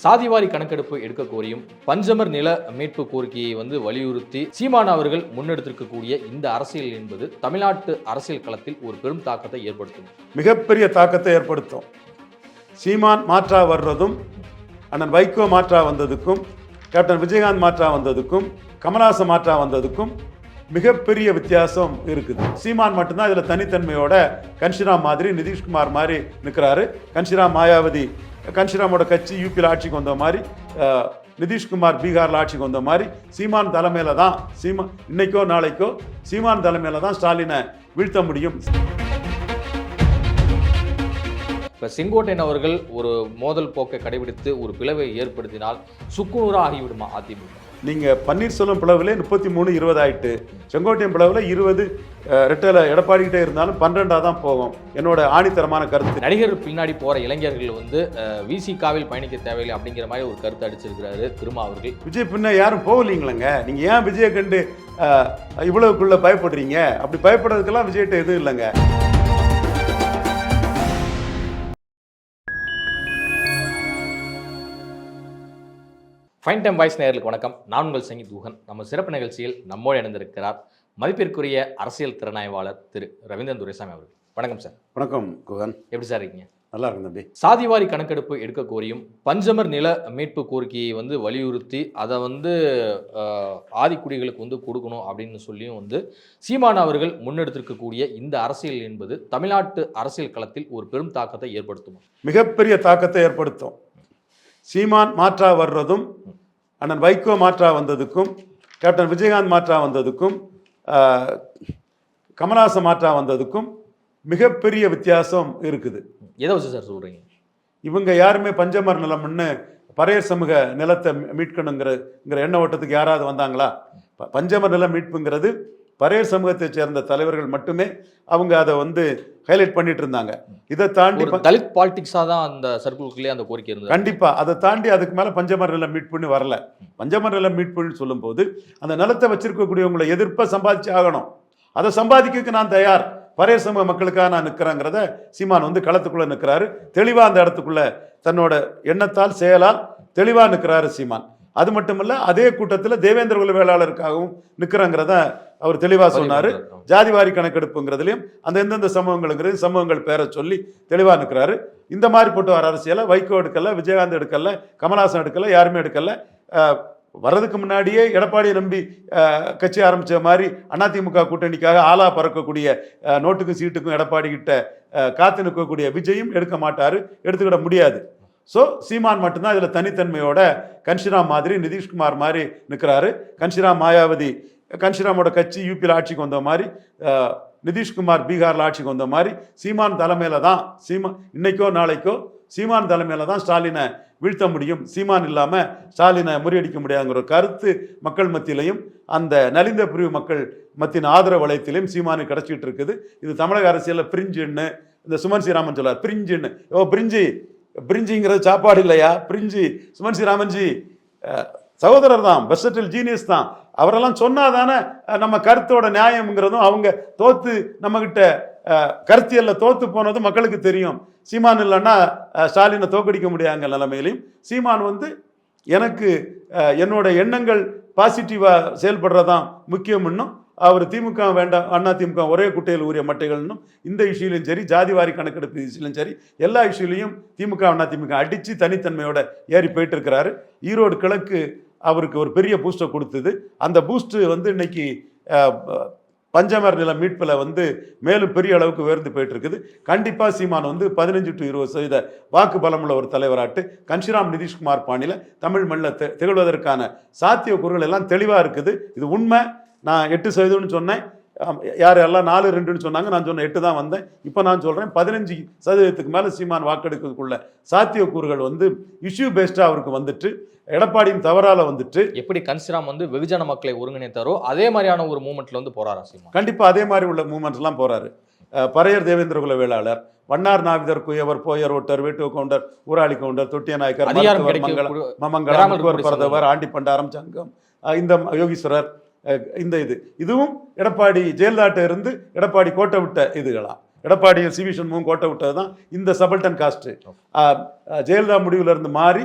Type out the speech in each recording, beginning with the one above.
சாதிவாரி கணக்கெடுப்பு எடுக்க கோரியும் பஞ்சமர் நில மீட்பு கோரிக்கையை வலியுறுத்தி சீமான் அவர்கள் முன்னெடுத்திருக்கக்கூடிய இந்த அரசியல் என்பது தமிழ்நாட்டு அரசியல் களத்தில் ஒரு பெரும் தாக்கத்தை ஏற்படுத்தும், மிகப்பெரிய தாக்கத்தை ஏற்படுத்தும். சீமான் மாற்றா வர்றதும் அண்ணன் வைகோ மாற்றா வந்ததுக்கும் கேப்டன் விஜயகாந்த் மாற்றா வந்ததுக்கும் கமலஹாசன் மாற்றா வந்ததுக்கும் மிகப்பெரிய வித்தியாசம் இருக்குது. சீமான் மட்டும்தான் இதில் தனித்தன்மையோட கன்ஷிராம் மாதிரி நிதிஷ்குமார் மாதிரி நிற்கிறாரு. கன்ஷிராம் மாயாவதி, கன்ஷிராமோட கட்சி யூபியில் ஆட்சிக்கு வந்த மாதிரி, நிதிஷ்குமார் பீகாரில் ஆட்சிக்கு வந்த மாதிரி சீமான் தலைமையில தான் இன்னைக்கோ நாளைக்கோ சீமான் தலைமையில தான் ஸ்டாலினை வீழ்த்த முடியும். இப்போ செங்கோட்டையன் அவர்கள் ஒரு மோதல் போக்கை கடைபிடித்து ஒரு பிளவை ஏற்படுத்தினால் சுக்குநூறாக ஆகிவிடுமா அதிமுக? நீங்கள் பன்னீர்செல்வம் பிளவில் 33-20 ஆயிட்டு, செங்கோட்டையன் பிளவில் 20 ரெட்டில் எடப்பாடிக்கிட்டே இருந்தாலும் 12 தான் போகும். என்னோட ஆணித்தரமான கருத்து. நடிகர் பின்னாடி போகிற இளைஞர்கள் விசிகாவில் பயணிக்க தேவையில்லை அப்படிங்கிற மாதிரி ஒரு கருத்து அடிச்சிருக்கிறாரு திருமா அவர்கள். விஜய் பின்ன யாரும் போகலீங்களங்க. நீங்கள் ஏன் விஜயை கண்டு இவ்வளவுக்குள்ள பயப்படுறீங்க? அப்படி பயப்படுறதுக்கெல்லாம் விஜய்கிட்ட எதுவும் இல்லைங்க. ஃபைன் டைம் வாய்ஸ் நேயர்களுக்கு வணக்கம். நான் உங்கள் சங்கீத் குஹன். நம்ம சிறப்பு நிகழ்ச்சியில் நம்மோடு இணைந்திருக்கிறார் மதிப்பிற்குரிய அரசியல் திறனாய்வாளர் திரு ரவீந்திரன் துரைசாமி அவர்கள். வணக்கம் சார். வணக்கம் குஹன். எப்படி சார் இருக்கீங்க? நல்லா இருக்கும் தம்பி. சாதிவாரி கணக்கெடுப்பு எடுக்க கோரியும் பஞ்சமர் நில மீட்பு கோரிக்கையை வலியுறுத்தி அதை ஆதிக்குடிகளுக்கு கொடுக்கணும் அப்படின்னு சொல்லியும் சீமான் அவர்கள் முன்னெடுத்திருக்கக்கூடிய இந்த அரசியல் என்பது தமிழ்நாட்டு அரசியல் களத்தில் ஒரு பெரும் தாக்கத்தை ஏற்படுத்தும், மிகப்பெரிய தாக்கத்தை ஏற்படுத்தும். சீமான் மாற்றா வர்றதும் அண்ணன் வைகோ மாற்றா வந்ததுக்கும் கேப்டன் விஜயகாந்த் மாற்றா வந்ததுக்கும் கமலஹாசன் மாற்றா வந்ததுக்கும் மிகப்பெரிய வித்தியாசம் இருக்குது. எதை வச்சு சார் சொல்றீங்க? இவங்க யாருமே பஞ்சமர் நிலம்னு பறையர் சமூக நிலத்தை மீட்கணுங்கிற எண்ண ஓட்டத்துக்கு யாராவது வந்தாங்களா? பஞ்சமர் நிலம் மீட்புங்கிறது பறையர் சமூகத்தை சேர்ந்த தலைவர்கள் மட்டுமே அவங்க அதை ஹைலைட் பண்ணிட்டு இருந்தாங்க. இதை தாண்டி தலித் பாலிடிக்ஸா தான் அந்த சர்க்கிள்குள்ளே அந்த கோரிக்கை இருந்தது. கண்டிப்பா அதை தாண்டி அதுக்கு மேல பஞ்சமர் நிலம் மீட்புன்னு வரல. பஞ்சமர் நிலம் மீட்புன்னு சொல்லும் போது அந்த நிலத்தை வச்சிருக்கக்கூடியவங்களை எதிர்ப்ப சம்பாதிச்சு ஆகணும். அதை சம்பாதிக்க நான் தயார், பறையர் சமூக மக்களுக்காக நான் நிற்கிறேங்கிறத சீமான் களத்துக்குள்ள நிற்கிறாரு. தெளிவா அந்த இடத்துக்குள்ள தன்னோட எண்ணத்தால் செயலால் தெளிவா நிற்கிறாரு சீமான். அது மட்டுமல்ல, அதே கூட்டத்தில் தேவேந்திர குல வேளாளருக்காகவும் நிற்கிறங்கிறத அவர் தெளிவாக சொன்னார். ஜாதிவாரி கணக்கெடுப்புங்கிறதுலையும் அந்த எந்தெந்த சமூகங்கள் பேரை சொல்லி தெளிவாக நிற்கிறாரு. இந்த மாதிரி போட்டு வர அரசியலை வைகோ எடுக்கல, விஜயகாந்த் எடுக்கல, கமலஹாசன் எடுக்கல, யாருமே எடுக்கல. வர்றதுக்கு முன்னாடியே எடப்பாடியை நம்பி கட்சி ஆரம்பித்த மாதிரி அதிமுக கூட்டணிக்காக ஆளா பறக்கக்கூடிய நோட்டுக்கும் சீட்டுக்கும் எடப்பாடி கிட்ட காத்து நிற்கக்கூடிய விஜயும் எடுக்க மாட்டார், எடுத்துக்கிட முடியாது. ஸோ சீமான் மட்டும்தான் இதில் தனித்தன்மையோட கன்ஷிராம் மாதிரி நிதிஷ்குமார் மாதிரி நிற்கிறாரு. கன்ஷிராம் மாயாவதி, கன்ஷிராமோட கட்சி யூபியில் ஆட்சிக்கு வந்த மாதிரி, நிதிஷ்குமார் பீகாரில் ஆட்சிக்கு வந்த மாதிரி சீமான் தலைமையில தான் இன்னைக்கோ நாளைக்கோ சீமான் தலைமையில தான் ஸ்டாலினை வீழ்த்த முடியும். சீமான் இல்லாமல் ஸ்டாலினை முறியடிக்க முடியாதுங்கிற ஒரு கருத்து மக்கள் மத்தியிலையும் அந்த நலிந்த பிரிவு மக்கள் மத்தியின் ஆதரவு வளையத்திலையும் சீமானு கிடைச்சிட்டு இருக்குது. இது தமிழக அரசியலில் பிரிஞ்சுன்னு இந்த சுமன் ஸ்ரீராமன் சொல்லார். பிரிஞ்சுன்னு, பிரிஞ்சிங்கிறது சாப்பாடு இல்லையா? பிரிஞ்சு சுமன் ஸ்ரீராமன்ஜி சகோதரர் தான், வெர்சடைல் ஜீனியஸ் தான். அவரெல்லாம் சொன்னாதானே நம்ம கருத்தோட நியாயம்ங்கிறதும், அவங்க தோத்து நம்மகிட்ட கருத்தியல்ல தோத்து போனதும் மக்களுக்கு தெரியும். சீமான் இல்லைன்னா ஸ்டாலினை தோக்கடிக்க முடியாங்க நிலைமையிலையும் சீமான் எனக்கு என்னோட எண்ணங்கள் பாசிட்டிவா செயல்படுறதான் முக்கியம்னும், அவர் திமுக வேண்டாம், அண்ணா திமுக ஒரே குட்டையில் ஊறிய மட்டைகள்னும், இந்த இஷ்யூலையும் சரி, ஜாதிவாரி கணக்கெடுப்பு இஷ்யூலையும் சரி, எல்லா இஷ்யூலையும் திமுக அண்ணா திமுக அடித்து தனித்தன்மையோட ஏறி போயிட்டு இருக்கிறாரு. ஈரோடு கிழக்கு அவருக்கு ஒரு பெரிய பூஸ்டை கொடுத்தது. அந்த பூஸ்ட் இன்னைக்கு பஞ்சமர் நில மீட்பில் மேலும் பெரிய அளவுக்கு உயர்ந்து போயிட்டு இருக்குது. கண்டிப்பாக சீமான் 15 to 20% வாக்கு பலமுள்ள ஒரு தலைவராட்டு கன்ஷிராம் நிதிஷ்குமார் பாணியில் தமிழ் மண்ணில் திகழ்வதற்கான சாத்தியக்கூறுகள் எல்லாம் தெளிவாக இருக்குது. இது உண்மை. நான் 8% சொன்னேன், யார் எல்லாம் 4-2 சொன்னாங்க, நான் சொன்னேன் 8 தான் வந்தேன். இப்போ நான் சொல்கிறேன் 15% மேலே சீமான் வாக்கெடுக்கிறதுக்குள்ள சாத்தியக்கூறுகள் இஷ்யூ பேஸ்டாக அவருக்கு வந்துட்டு, எடப்பாடியின் தவறால எப்படி கன்ஷிராம் வெகுஜன மக்களை ஒருங்கிணைத்தாரோ அதே மாதிரியான ஒரு மூமெண்ட்ல போறாரா சீமான்? கண்டிப்பாக அதே மாதிரி உள்ள மூமெண்ட்லாம் போறாரு. பறையர் தேவேந்திர குல வேளாளர், வண்ணார் நாவிதர் குயவர், போயர் ஓட்டர், வீட்டு கவுண்டர், ஊராளி கவுண்டர், தொட்டிய நாயக்கர், மங்களம், பரதவர், ஆண்டி பண்டாரம், சங்கம், இந்த யோகீஸ்வரர், இதுவும் எடப்பாடி ஜெயலலிதாட்ட இருந்து எடப்பாடி கோட்டை விட்ட இதுகளா? எடப்பாடி சிவி சண்முகம் கோட்டை விட்டது தான் இந்த சபல்டன் காஸ்ட். ஜெயலலிதா முடிவுல இருந்து மாறி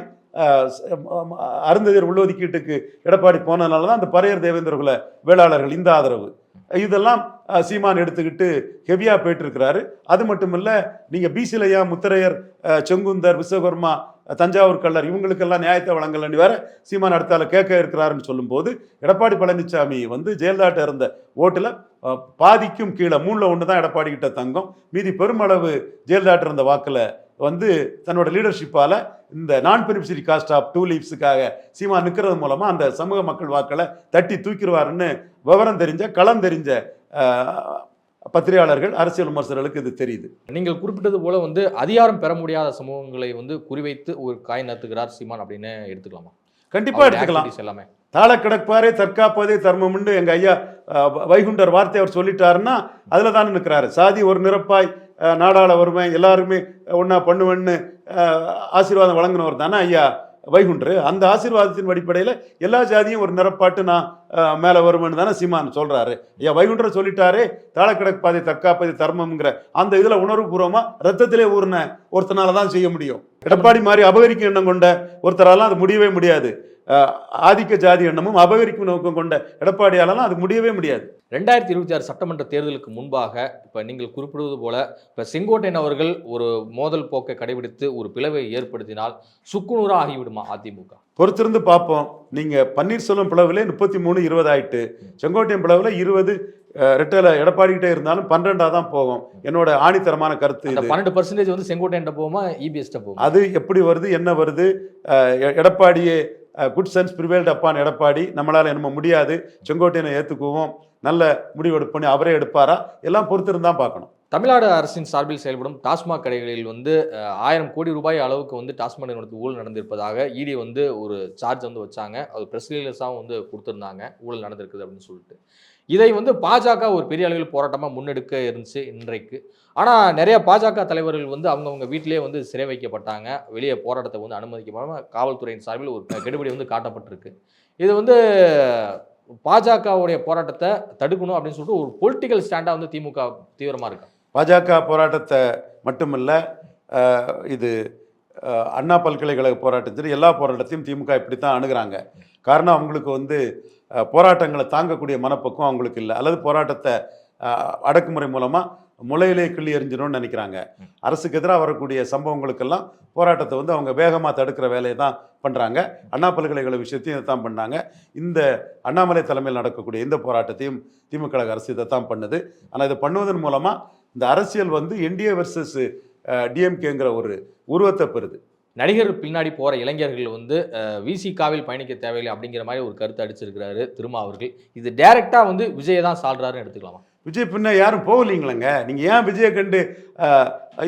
அருந்ததியர் உள்ளொதுக்கீட்டுக்கு எடப்பாடி போனதுனால தான் அந்த பறையர் தேவேந்திரகுல வேளாளர்கள் இந்த ஆதரவு இதெல்லாம் சீமான் எடுத்துக்கிட்டு ஹெவியா போயிட்டு இருக்கிறாரு. அது மட்டும் இல்ல, நீங்க பிசிலையா முத்தரையர் செங்குந்தர் விஸ்வகர்மா தஞ்சாவூர் கள்ளர் இவங்களுக்கெல்லாம் நியாயத்தை வழங்கலன்னு வேற சீமான் அடுத்தால கேட்க இருக்கிறாருன்னு சொல்லும் போது எடப்பாடி பழனிசாமி வந்து ஜெயலலிதாட்ட இருந்த ஓட்டுல பாதிக்கும் கீழே 3/1 தான் எடப்பாடி கிட்ட தங்கம், மீதி பெருமளவு ஜெயலலிதாட்ட இருந்த வாக்குல வந்து தன்னோட லீடர்ஷிப்பால இந்த நான் பெனிஃபிஷரி காஸ்ட் ஆஃப் 2 லீவ்ஸுக்காக சீமான் நிற்கிறது மூலமா அந்த சமூக மக்கள் வாக்களை தட்டி தூக்கிடுவாருன்னு விவரம் தெரிஞ்ச களம் தெரிஞ்ச பத்திரிகையாளர்கள் அரசியல் விமர்சகர்களுக்கு இது தெரியுது. நீங்கள் குறிப்பிட்டது போல வந்து அதிகாரம் பெற முடியாத சமூகங்களை வந்து குறிவைத்து ஒரு காய் நத்துகிறார் சீமான் அப்படின்னு எடுத்துக்கலாமா? கண்டிப்பா எடுத்துக்கலாம். எல்லாமே தாள கிடப்பாரே தற்காப்பதே தர்மம்னு எங்க ஐயா வைகுண்டர் வார்த்தை அவர் சொல்லிட்டாருன்னா அதுல தானே நிற்கிறாரு. சாதி ஒரு நிரப்பாய் நாடாள வருவேன் எல்லாருமே ஒன்னா பண்ணுவேன்னு ஆசீர்வாதம் வழங்கினவர் தானே ஐயா வைகுண்டர். அந்த ஆசீர்வாதத்தின் அடிப்படையில் எல்லா ஜாதியும் ஒரு நிரப்பாட்டு நான் மேலே வருவேன்னு தானே சீமான் சொல்றாரு. ஐயா வைகுண்டர் சொல்லிட்டாரே தாள கிடப்பாதை தற்காப்பதை தர்மம்ங்கிற அந்த இதுல உணர்வுபூர்வமா ரத்தத்திலே ஊர்ன ஒருத்தனால தான் செய்ய முடியும். எடப்பாடி மாதிரி அபகரிக்கும் எண்ணம் கொண்ட ஒருத்தராலாம் அது முடியவே முடியாது. ஆதிக்க ஜாதி எண்ணமும் அபகரிக்கும் நோக்கம் கொண்ட எடப்பாடியாலாம் அது முடியவே முடியாது. 2026 சட்டமன்ற தேர்தலுக்கு முன்பாக இப்போ நீங்கள் குறிப்பிடுவது போல இப்போ செங்கோட்டையன் அவர்கள் ஒரு மோதல் போக்கை கடைபிடித்து ஒரு பிளவை ஏற்படுத்தினால் சுக்குநூறா ஆகிவிடுமா அதிமுக? பொறுத்திருந்து பார்ப்போம். நீங்க பன்னீர்செல்வம் பிளவுல 33-20 ஆயிட்டு, செங்கோட்டையன் பிளவுல 20 ரெட்டல எடப்பாடி கிட்டே இருந்தாலும் 12 தான் போகும். என்னோட ஆணித்தரமான கருத்து. 12% வந்து செங்கோட்டையன் போகுமா இபிஎஸ் போகும்? அது எப்படி வருது என்ன வருது? எடப்பாடியே குட் சென்ஸ் ப்ரிவேல்ட் அப்பான் எடப்பாடி, நம்மளால என்னமோ முடியாது செங்கோட்டையனை ஏற்றுக்குவோம் நல்ல முடிவு எடுப்போம் அவரே எடுப்பாரா எல்லாம் பொறுத்திருந்தான் பார்க்கணும். தமிழ்நாடு அரசின் சார்பில் செயல்படும் டாஸ்மாக் கடைகளில் வந்து 1000 கோடி ரூபாய் அளவுக்கு வந்து டாஸ்மாக் நிறுவனத்துக்கு ஊழல் நடந்திருப்பதாக இடி வந்து ஒரு சார்ஜ் வந்து வச்சாங்க. அது பிரஸ் ரிலீஸாகவும் வந்து கொடுத்துருந்தாங்க ஊழல் நடந்திருக்குது அப்படின்னு சொல்லிட்டு. இதை வந்து பாஜக ஒரு பெரிய அளவில் போராட்டமாக முன்னெடுக்க இருந்துச்சு இன்றைக்கு. ஆனால் நிறைய பாஜக தலைவர்கள் வந்து அவங்கவுங்க வீட்டிலே வந்து சிறை வைக்கப்பட்டாங்க. வெளியே போராட்டத்தை வந்து அனுமதிக்காமல் காவல்துறையின் சார்பில் ஒரு கெடுபிடி வந்து காட்டப்பட்டிருக்கு. இது வந்து பாஜகவுடைய போராட்டத்தை தடுக்கணும் அப்படின்னு சொல்லிட்டு ஒரு பொலிட்டிக்கல் ஸ்டாண்டாக வந்து திமுக தீவிரமாக இருக்கு. பாஜக போராட்டத்தை மட்டுமல்ல, இது அண்ணா பல்கலைக்கழக போராட்டம் சரி எல்லா போராட்டத்தையும் திமுக இப்படித்தான் அணுகிறாங்க. காரணம் அவங்களுக்கு வந்து போராட்டங்களை தாங்கக்கூடிய மனப்பக்குவம் அவங்களுக்கு இல்லை, அல்லது போராட்டத்தை அடக்குமுறை மூலமாக முளையிலே கிள்ளி எறிஞ்சிடணும்னு நினைக்கிறாங்க. அரசுக்கு எதிராக வரக்கூடிய சம்பவங்களுக்கெல்லாம் போராட்டத்தை வந்து அவங்க வேகமாக தடுக்கிற வேலையை தான் பண்ணுறாங்க. அண்ணா பல்கலைக்கழக விஷயத்தையும் இதை தான் பண்ணாங்க. இந்த அண்ணாமலை தலைமையில் நடக்கக்கூடிய இந்த போராட்டத்தையும் திமுக அரசு இதை தான் பண்ணுது. ஆனால் இதை பண்ணுவதன் மூலமாக இந்த அரசியல் வந்து என்டிஏ வர்சஸ் டிஎம்கேங்கிற ஒரு உருவத்தை பெறுது. நடிகர் பின்னாடி போகிற இளைஞர்கள் வந்து விசிகாவில் பயணிக்க தேவையில்லை அப்படிங்கிற மாதிரி ஒரு கருத்து அடிச்சிருக்கிறாரு திருமா அவர்கள். இது டைரெக்டாக வந்து விஜயை தான் சால்றாருன்னு எடுத்துக்கலாமா? விஜய் பின்ன யாரும் போகலீங்களங்க. நீங்கள் ஏன் விஜயை கண்டு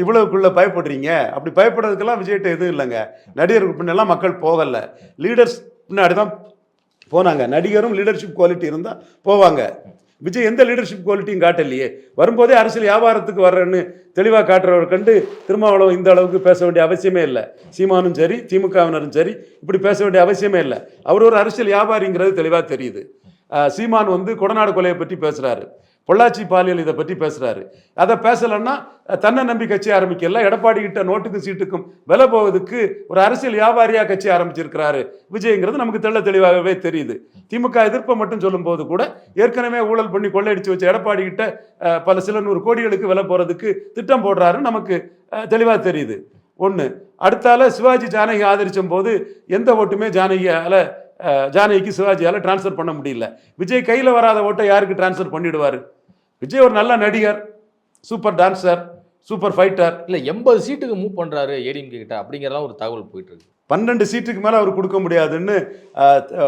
இவ்வளவுக்குள்ள பயப்படுறீங்க? அப்படி பயப்படுறதுக்கெல்லாம் விஜய்கிட்ட எதுவும் இல்லைங்க. நடிகருக்கு பின்னெல்லாம் மக்கள் போகலை, லீடர்ஸ் பின்னாடி தான் போனாங்க. நடிகரும் லீடர்ஷிப் குவாலிட்டி இருந்தால் போவாங்க. விஜய் எந்த லீடர்ஷிப் குவாலிட்டியும் காட்டலையே. வரும்போதே அரசியல் வியாபாரத்துக்கு வர்றேன்னு தெளிவாக காட்டுறவர் கண்டு திருமாவளவன் இந்த அளவுக்கு பேச வேண்டிய அவசியமே இல்லை. சீமானும் சரி திமுகவினரும் சரி இப்படி பேச வேண்டிய அவசியமே இல்லை. அவர் ஒரு அரசியல் வியாபாரிங்கிறது தெளிவாக தெரியுது. சீமான் வந்து கொடநாடு கொலையை பற்றி பேசுகிறாரு, பொள்ளாச்சி பாலியல் இதை பற்றி பேசுகிறாரு. அதை பேசலைன்னா தன்னை நம்பி கட்சி ஆரம்பிக்கல, எடப்பாடி கிட்ட நோட்டுக்கும் சீட்டுக்கும் விலை போவதுக்கு ஒரு அரசியல் வியாபாரியாக கட்சி ஆரம்பிச்சிருக்கிறாரு விஜய்ங்கிறது நமக்கு தெளிவாகவே தெரியுது. திமுக எதிர்ப்பை மட்டும் சொல்லும் போது கூட ஏற்கனவே ஊழல் பண்ணி கொள்ளையடிச்சு வச்ச எடப்பாடி கிட்ட பல சில 100 கோடிகளுக்கு விலை போகிறதுக்கு திட்டம் போடுறாருன்னு நமக்கு தெளிவாக தெரியுது. ஒன்று. அடுத்தால சிவாஜி ஜானகி ஆதரிச்சும் போது எந்த ஓட்டுமே ஜானகிக்கு சிவாஜியால் டிரான்ஸ்ஃபர் பண்ண முடியல. விஜய் கையில் வராத ஓட்டை யாருக்கு டிரான்ஸ்ஃபர் பண்ணிடுவார்? விஜய் ஒரு நல்ல நடிகர், சூப்பர் டான்சர், சூப்பர் ஃபைட்டர். இல்லை 80 சீட்டுக்கு மூவ் பண்ணுறாரு ஏடிஎம்கே கிட்ட அப்படிங்கிறலாம் ஒரு தகவல் போயிட்டு இருக்கு. 12 சீட்டுக்கு மேலே அவர் கொடுக்க முடியாதுன்னு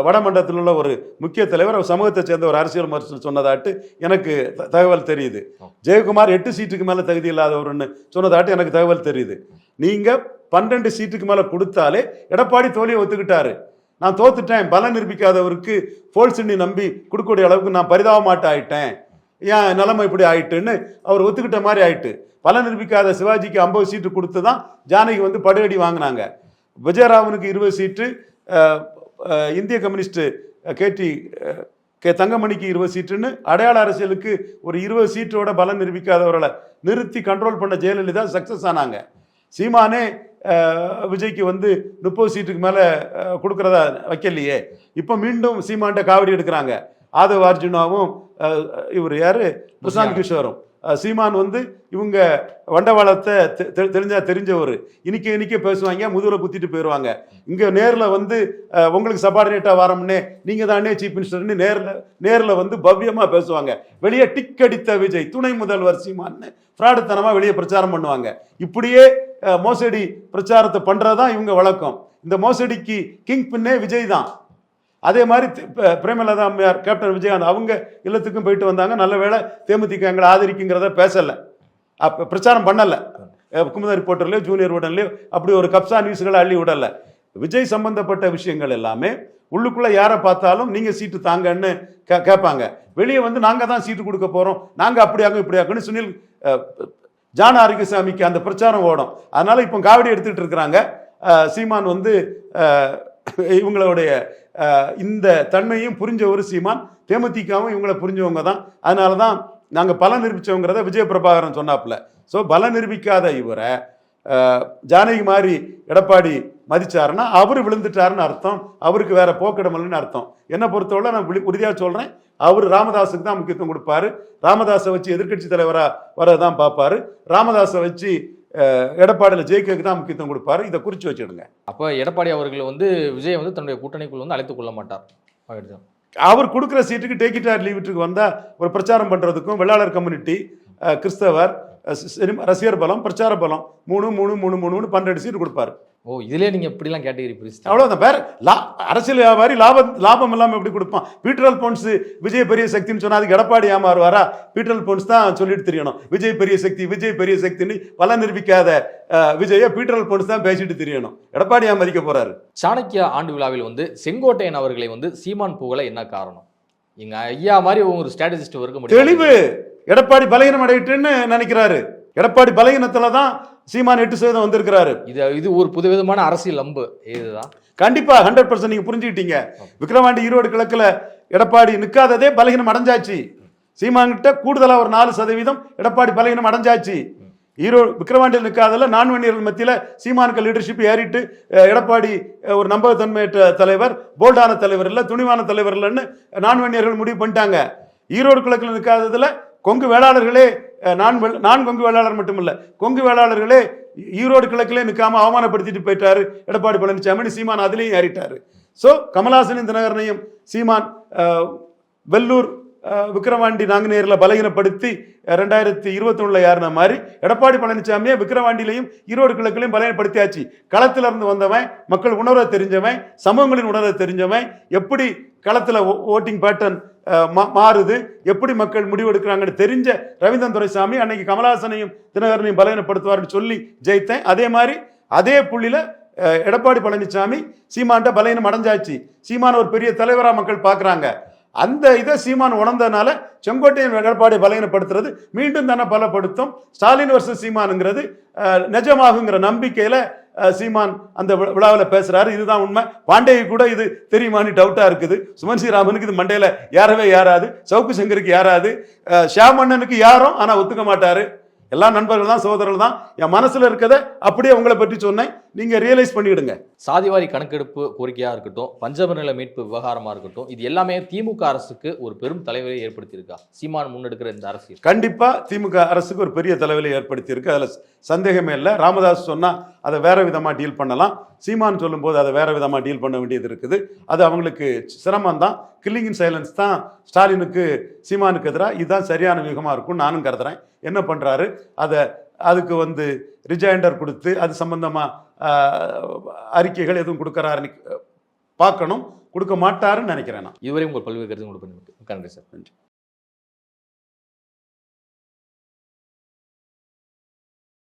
வடமண்டலத்தில் உள்ள ஒரு முக்கிய தலைவர் அவர் சமூகத்தை சேர்ந்த ஒரு அரசியல் விமர்சனம் சொன்னதாட்டு எனக்கு தகவல் தெரியுது. ஜெயக்குமார் 8 சீட்டுக்கு மேலே தகுதி இல்லாதவர்னு சொன்னதாட்டு எனக்கு தகவல் தெரியுது. நீங்கள் 12 சீட்டுக்கு மேலே கொடுத்தாலே எடப்பாடி தோல்வியை ஒத்துக்கிட்டாரு. நான் தோத்துட்டேன், பலம் நிரூபிக்காதவருக்கு போல்சின்னி நம்பி கொடுக்கக்கூடிய அளவுக்கு நான் பரிதாபமாட்ட ஆயிட்டேன், ஏன் நிலைமை இப்படி ஆயிட்டுன்னு அவர் ஒத்துக்கிட்ட மாதிரி ஆயிட்டு. பலம் நிரூபிக்காத சிவாஜிக்கு 50 சீட்டு கொடுத்து தான் ஜானகி வந்து படையடி வாங்கினாங்க. விஜயராமனுக்கு 20 சீட்டு, இந்திய கம்யூனிஸ்ட் கே தங்கமணிக்கு 20 சீட்டுன்னு அடையாள அரசியலுக்கு ஒரு 20 சீட்டோட பலம் நிரூபிக்காதவர்களை நிறுத்தி கண்ட்ரோல் பண்ண ஜெயலலிதா சக்சஸ் ஆனாங்க. சீமானே விஜய்க்கு வந்து 30 சீட்டுக்கு மேலே கொடுக்குறதா வைக்கலையே. இப்போ மீண்டும் சீமான்ட்ட காவடி எடுக்கிறாங்க. ஆதவ் அர்ஜுனாவும் இவர் யாரு பிரசாந்த் கிஷோரும். சீமான் வந்து இவங்க வண்டவாளத்தை தெரிஞ்சவர். இனிக்க பேசுவாங்க, முதுகுல குத்திட்டு போயிடுவாங்க. இங்கே நேரில் வந்து உங்களுக்கு சபார்டினேட்டாக வரோம்னே, நீங்கள் தானே சீஃப் மினிஸ்டர்னு நேரில் வந்து பவ்யமாக பேசுவாங்க. வெளியே டிக் அடித்த விஜய் துணை முதல்வர் சீமான்னு ஃப்ராடுத்தனமாக வெளியே பிரச்சாரம் பண்ணுவாங்க. இப்படியே மோசடி பிரச்சாரத்தை பண்ணுறதான் இவங்க வழக்கம். இந்த மோசடிக்கு கிங் பின்னே விஜய் தான். அதே மாதிரி பிரேமலதா அம்மையார், கேப்டன் விஜயகாந்த் அவங்க இல்லத்துக்கும் போயிட்டு வந்தாங்க. நல்ல வேளை தேமுதிக எங்களை ஆதரிக்குங்கிறத பேசலை, அப்போ பிரச்சாரம் பண்ணலை. குமுத ரிப்போர்ட்டர்லையோ ஜூனியர் உடன்லையோ அப்படி ஒரு கப்சா நியூஸ்களை அள்ளி விடலை. விஜய் சம்பந்தப்பட்ட விஷயங்கள் எல்லாமே உள்ளுக்குள்ளே யாரை பார்த்தாலும் நீங்கள் சீட்டு தாங்கன்னு கேட்பாங்க. வெளியே வந்து நாங்கள் தான் சீட்டு கொடுக்க போகிறோம், நாங்கள் அப்படியாகும் இப்படியாகுன்னு சுனில் ஜான ஆரோக்கியசாமிக்கு அந்த பிரச்சாரம் ஓடும். அதனால இப்போ காவடி எடுத்துகிட்டு இருக்கிறாங்க. சீமான் வந்து இவங்களுடைய இந்த தன்மையும் புரிஞ்ச ஒரு சீமான், தேமுதிகவும் இவங்களை புரிஞ்சவங்க தான். அதனால தான் நாங்கள் பலம் நிரூபித்தவங்கிறத விஜய பிரபாகரன் சொன்னாப்புல. ஸோ பலம் நிரூபிக்காத இவரை ஜானகி மாதிரி எடப்பாடி மதிச்சாருன்னா அவர் விழுந்துட்டாருன்னு அர்த்தம், அவருக்கு வேற போக்கிடமில்லைன்னு அர்த்தம். என்னை பொறுத்தவரை நான் உறுதியாக சொல்கிறேன், அவர் ராமதாஸுக்கு தான் முக்கியத்துவம் கொடுப்பாரு. ராமதாஸை வச்சு எதிர்கட்சி தலைவராக வரதான் பார்ப்பாரு. ராமதாஸை வச்சு எடப்பாடியில் ஜெயிக்கிறதுக்கு தான் முக்கியத்துவம் கொடுப்பாரு. இதை குறித்து வச்சுடுங்க. அப்போ எடப்பாடி அவர்கள் வந்து விஜய் வந்து தன்னுடைய கூட்டணிக்குள் வந்து அழைத்துக் கொள்ள மாட்டார். அவர் கொடுக்குற சீட்டுக்கு டேக் இட் ஆர் லீவ் இட்டுக்கு வந்தால் ஒரு பிரச்சாரம் பண்ணுறதுக்கும் வெள்ளாளர் கம்யூனிட்டி, கிறிஸ்தவர், ரசிகர் பலம், பிரச்சார பலம் 3 12 சீட்டு கொடுப்பாரு. ஓ, இதுலேயே நீங்கள் இப்படிலாம் கேட்டகரி பிரிச்சு அவ்வளோதான். வேற அரசியல் வியாபாரி லாபம் இல்லாமல் எப்படி கொடுப்பான்? பீட்டர் போன்ஸ் விஜய் பெரிய சக்தின்னு சொன்னால் அதுக்கு எடப்பாடி ஏமாறுவாரா? பீட்டர் போன்ஸ் தான் சொல்லிட்டு தெரியணும் விஜய் பெரிய சக்தின்னு பல நிரூபிக்காத விஜய பீட்டர் போன்ஸ் தான் பேசிட்டு தெரியணும். எடப்பாடி ஏமாதிக்க போறாரு. சாணக்கிய ஆண்டு விழாவில் வந்து செங்கோட்டையன் அவர்களை வந்து சீமான் புகழ என்ன காரணம்? எங்க ஐயா மாதிரி ஒரு ஸ்ட்ராட்டஜிஸ்ட் இருக்க முடியும். தெளிவு. எடப்பாடி பலகீனம் அடையிட்டுன்னு நினைக்கிறாரு. எடப்பாடி பலகீனத்துல தான் சீமான் 8% வந்திருக்கிறாரு. இது ஒரு புதுவிதமான அரசியல் அம்பு. இதுதான் கண்டிப்பா 100% நீங்க புரிஞ்சுக்கிட்டீங்க. விக்கிரவாண்டி ஈரோடு கிழக்குல எடப்பாடி நிற்காததே பலகீனம் அடைஞ்சாச்சு. சீமான் கிட்ட கூடுதலா ஒரு 4% எடப்பாடி பலகீனம் அடைஞ்சாச்சு. ஈரோடு விக்கிரவாண்டியில் நிற்காதல நான்வன்னியர்கள் மத்தியில் சீமானுக்கு லீடர்ஷிப் ஏறிட்டு எடப்பாடி ஒரு நம்பகத்தன்மையற்ற தலைவர், போல்டான தலைவர் இல்லை, துணிவான தலைவர் இல்லைன்னு நான்வன்னியர்கள் முடிவு பண்ணிட்டாங்க. ஈரோடு கிழக்கில் நிற்காததுல கொங்கு வேளாளர்களே, நான் கொங்கு வேளாளர் மட்டுமில்லை, கொங்கு வேளாளர்களே ஈரோடு கிழக்கிலே நிற்காம அவமானப்படுத்திட்டு போயிட்டாரு எடப்பாடி பழனிசாமி. சீமான் அதுலேயும் ஏறிட்டாரு. ஸோ கமலாசனின் தினகரனையும் சீமான் வெள்ளூர் விக்கிரவாண்டி நாங்குநேரில் பலகீனப்படுத்தி 2021 யாருன மாதிரி எடப்பாடி பழனிசாமியை விக்கிரவாண்டியிலையும் ஈரோடு கிழக்கிலையும் பலகீனப்படுத்தியாச்சு. களத்தில் இருந்து வந்தவன், மக்கள் உணர்வை தெரிஞ்சவன், சமூகங்களின் உணர்வை தெரிஞ்சவன், எப்படி களத்தில் ஓட்டிங் பேட்டர்ன் மாறுது, எப்படி மக்கள் முடிவெடுக்கிறாங்கன்னு தெரிஞ்ச ரவீந்திரன் துரைசாமி அன்னைக்கு கமலஹாசனையும் தினகரனையும் பலகீனப்படுத்துவார்னு சொல்லி ஜெயித்தேன். அதே மாதிரி அதே புள்ளியில எடப்பாடி பழனிசாமி சீமான்ட்ட பலகீனம் அடைஞ்சாச்சு. சீமான ஒரு பெரிய தலைவராக மக்கள் பார்க்குறாங்க. அந்த இதை சீமான் உணர்ந்ததுனால செங்கோட்டையன் எடப்பாடி பலகீனப்படுத்துறது மீண்டும் தானே பலப்படுத்தும். ஸ்டாலின் வர்சஸ் சீமானுங்கிறது நிஜமாகுங்கிற நம்பிக்கையில சீமான் அந்த விழாவில் பேசுறாரு. இதுதான் உண்மை. பாண்டேக்கு கூட இது தெரியுமான்னு டவுட்டா இருக்குது. சுமன் ஸ்ரீராமனுக்கு இது மண்டையில யாரவே யாராது, சவுக்கு சங்கருக்கு யாராது, ஷியாமண்ணனுக்கு யாரும் ஆனா ஒத்துக்க மாட்டாரு. எல்லா நண்பர்கள் தான், சகோதரர்கள் தான். என் மனசுல இருக்கதை அப்படியே உங்களை பற்றி சொன்னேன், நீங்க ரியலைஸ் பண்ணிடுங்க. சாதிவாரி கணக்கெடுப்பு கோரிக்கையா இருக்கட்டும், பஞ்சம நில மீட்பு விவகாரமா இருக்கட்டும், இது எல்லாமே திமுக அரசுக்கு ஒரு பெரும் தலைவரை ஏற்படுத்தியிருக்கா சீமான் முன்னெடுக்கிற இந்த அரசியல்? கண்டிப்பா திமுக அரசுக்கு ஒரு பெரிய தலைவரை ஏற்படுத்தியிருக்கு, அதுல சந்தேகமே இல்லை. ராமதாஸ் சொன்னா அதை வேற விதமா டீல் பண்ணலாம், சீமான் சொல்லும் போது அதை வேற விதமா டீல் பண்ண வேண்டியது இருக்குது. அது அவங்களுக்கு சிரமம் தான். கில்லிங் இன் சைலன்ஸ் தான் ஸ்டாலினுக்கு சீமானுக்கு எதிராக இதுதான் சரியான வியூகமா இருக்கும் நானும் கருதுறேன். என்ன பண்றாரு, அதுக்கு வந்து ரிஜைண்டர் கொடுத்து அது சம்பந்தமா அறிக்கைகள் எதுவும் கொடுக்கறாருன்னு பார்க்கணும். கொடுக்க மாட்டாருன்னு நினைக்கிறேன் நான். இதுவரை உங்கள் பல்வேறு கருத்து நன்றி சார். நன்றி.